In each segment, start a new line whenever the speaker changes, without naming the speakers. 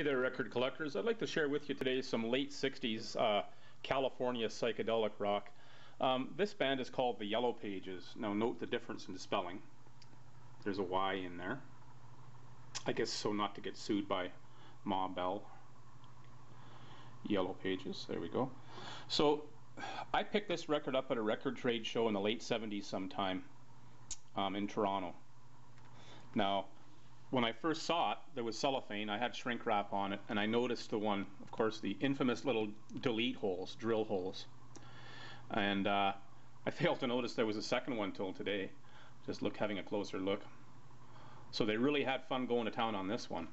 Hey there, record collectors. I'd like to share with you today some late 60s California psychedelic rock. This band is called the Yellow Payges. Now note the difference in the spelling. There's a Y in there. I guess so not to get sued by Ma Bell. Yellow Payges, there we go. So I picked this record up at a record trade show in the late 70s sometime in Toronto. Now, when I first saw it, there was cellophane. I had shrink wrap on it, and I noticed the one, of course, the infamous little delete holes, drill holes. And I failed to notice there was a second one till today. Just having a closer look. So they really had fun going to town on this one.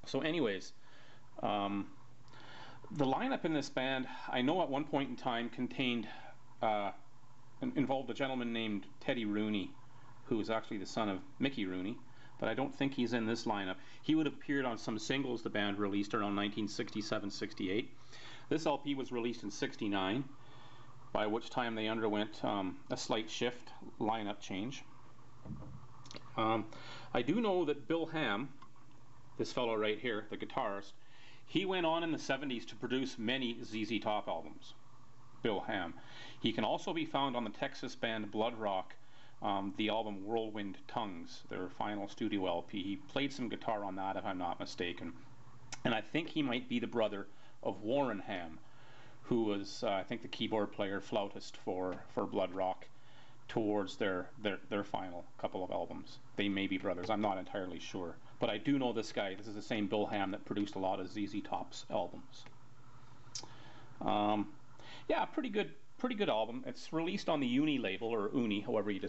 So anyways, the lineup in this band, I know at one point in time involved a gentleman named Teddy Rooney, who was actually the son of Mickey Rooney. But I don't think he's in this lineup. He would have appeared on some singles the band released around 1967-68. This LP was released in '69, by which time they underwent a slight shift, lineup change. I do know that Bill Ham, this fellow right here, the guitarist, he went on in the 70s to produce many ZZ Top albums. Bill Ham. He can also be found on the Texas band Blood Rock, the album Whirlwind Tongues, their final studio LP. He played some guitar on that, if I'm not mistaken. And I think he might be the brother of Warren Ham, who was, I think, the keyboard player, flautist for Blood Rock towards their final couple of albums. They may be brothers, I'm not entirely sure. But I do know this guy. This is the same Bill Ham that produced a lot of ZZ Top's albums. Yeah, pretty good album. It's released on the UNI label, or UNI, however you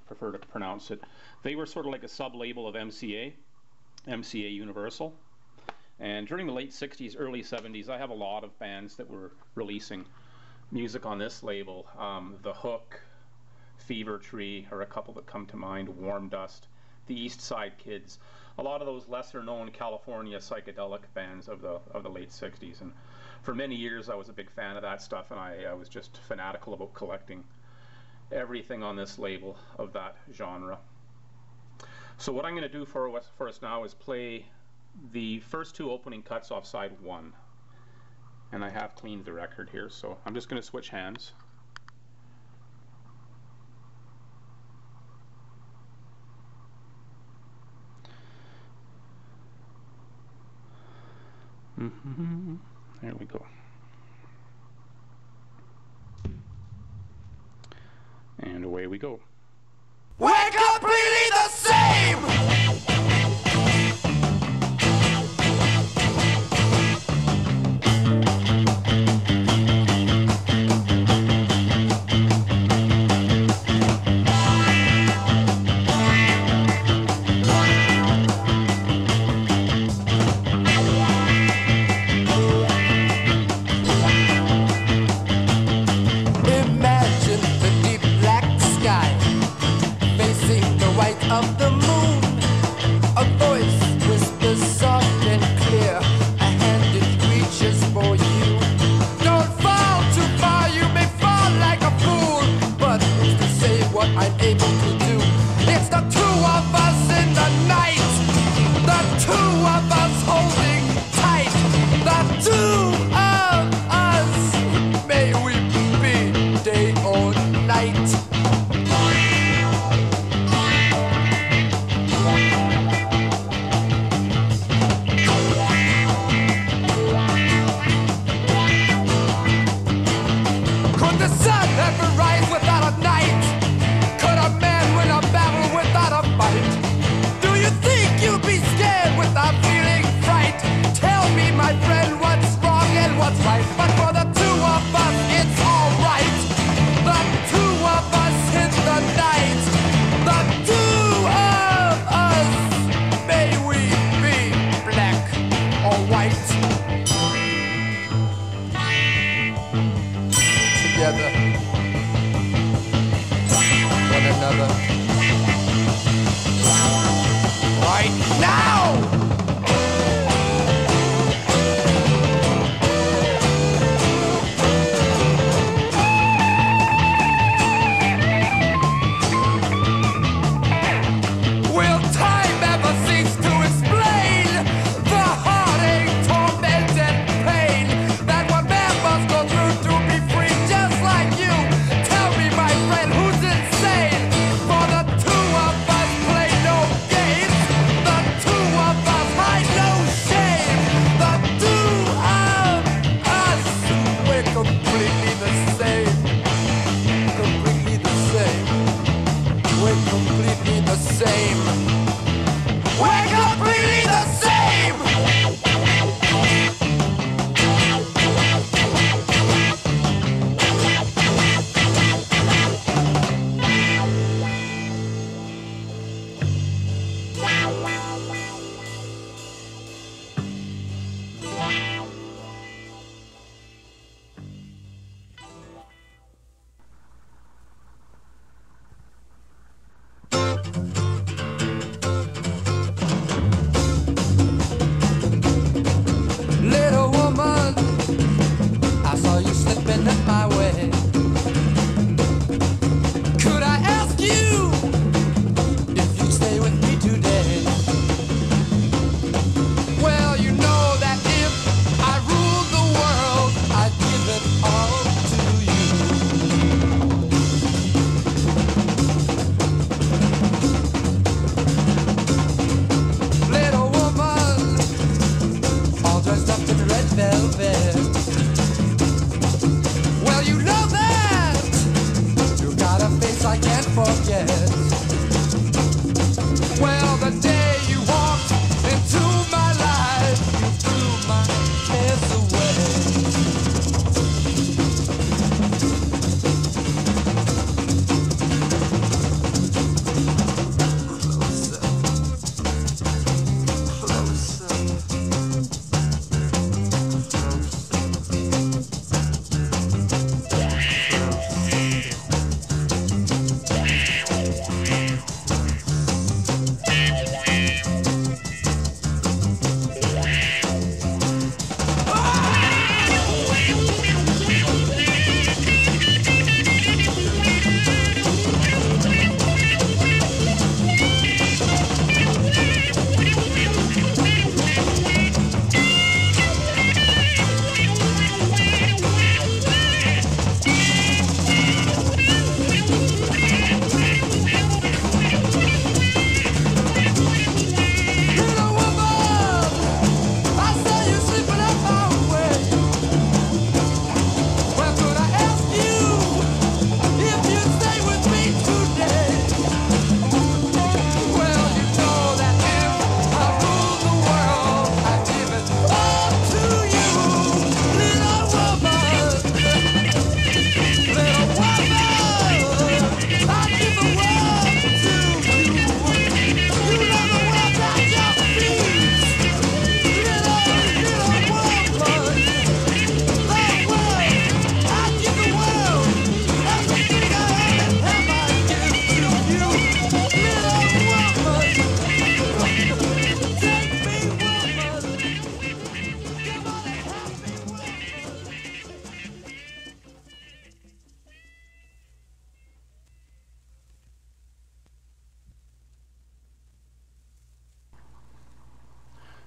prefer to pronounce it. They were sort of like a sub-label of MCA Universal. And during the late 60s, early 70s, I have a lot of bands that were releasing music on this label. The Hook, Fever Tree are a couple that come to mind, Warm Dust, the East Side Kids. A lot of those lesser-known California psychedelic bands of the late 60s. And for many years I was a big fan of that stuff, and I was just fanatical about collecting everything on this label of that genre. So what I'm going to do for us now is play the first two opening cuts off side one. And I have cleaned the record here, so I'm just going to switch hands. There we go. And away we go.
We're completely the same! Of the moon, a voice whispers soft and clear, a hand it reaches for you. Don't fall too far, you may fall like a fool, but who's to say what I'm able to do? It's the two of us in the night, the two of us holding tight, the two of us, may we be day or night.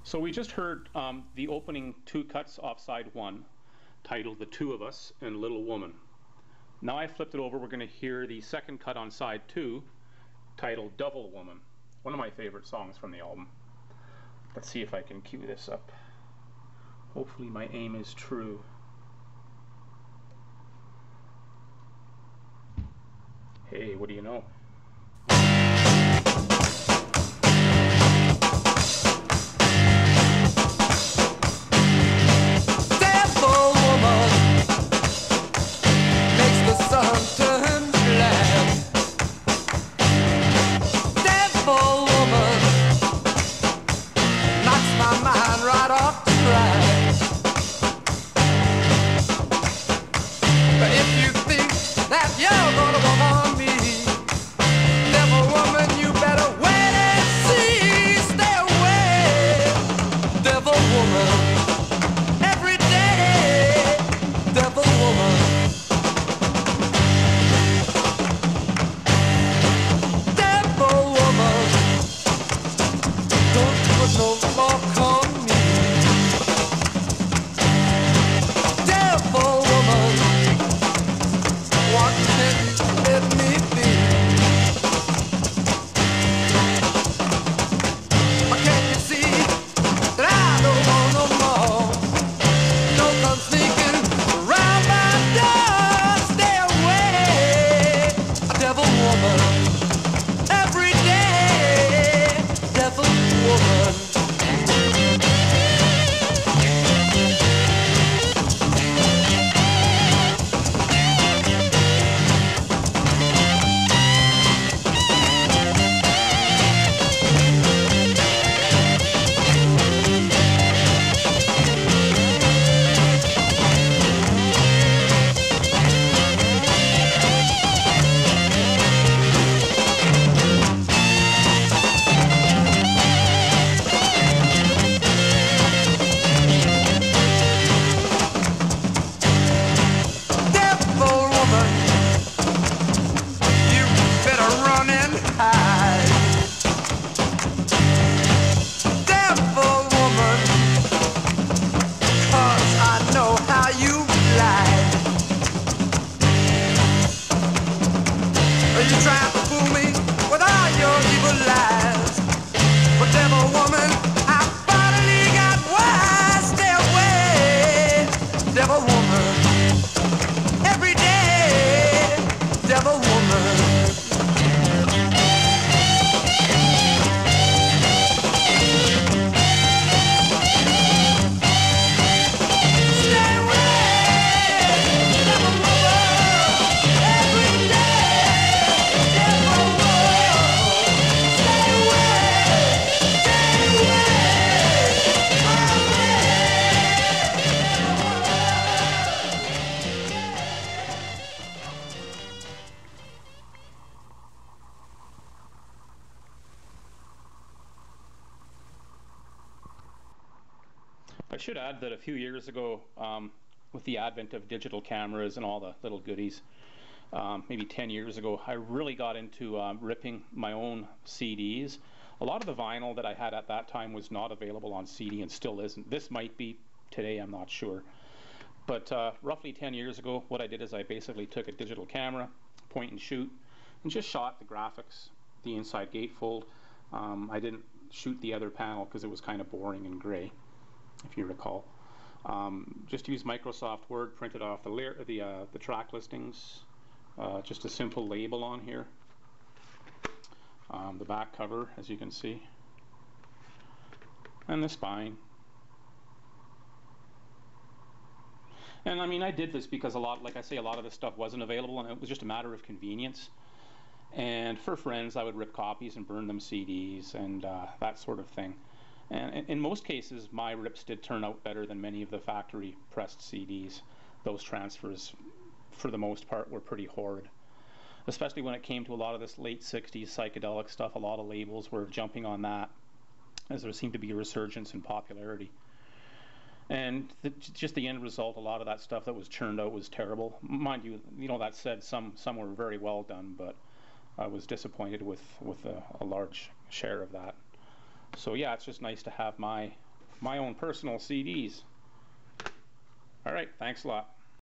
So we just heard the opening two cuts off side one, titled The Two of Us and Little Woman. Now I flipped it over, we're going to hear the second cut on side two, titled Double Woman. One of my favorite songs from the album. Let's see if I can cue this up. Hopefully my aim is true. Hey, what do you know? I should add that a few years ago, with the advent of digital cameras and all the little goodies, maybe 10 years ago, I really got into ripping my own CDs. A lot of the vinyl that I had at that time was not available on CD and still isn't. This might be today, I'm not sure. But roughly 10 years ago, what I did is I basically took a digital camera, point and shoot, and just shot the graphics, the inside gatefold. I didn't shoot the other panel because it was kind of boring and gray, if you recall. Just used Microsoft Word, printed off the track listings, just a simple label on here. The back cover, as you can see, and the spine. And I mean, I did this because like I say, a lot of this stuff wasn't available, and it was just a matter of convenience. And for friends, I would rip copies and burn them CDs and that sort of thing. And in most cases, my rips did turn out better than many of the factory pressed CDs. Those transfers, for the most part, were pretty horrid. Especially when it came to a lot of this late 60s psychedelic stuff, a lot of labels were jumping on that, as there seemed to be a resurgence in popularity. And just the end result, a lot of that stuff that was churned out was terrible. Mind you, that said, some were very well done, but I was disappointed with a large share of that. So yeah, it's just nice to have my my own personal CDs. All right, thanks a lot.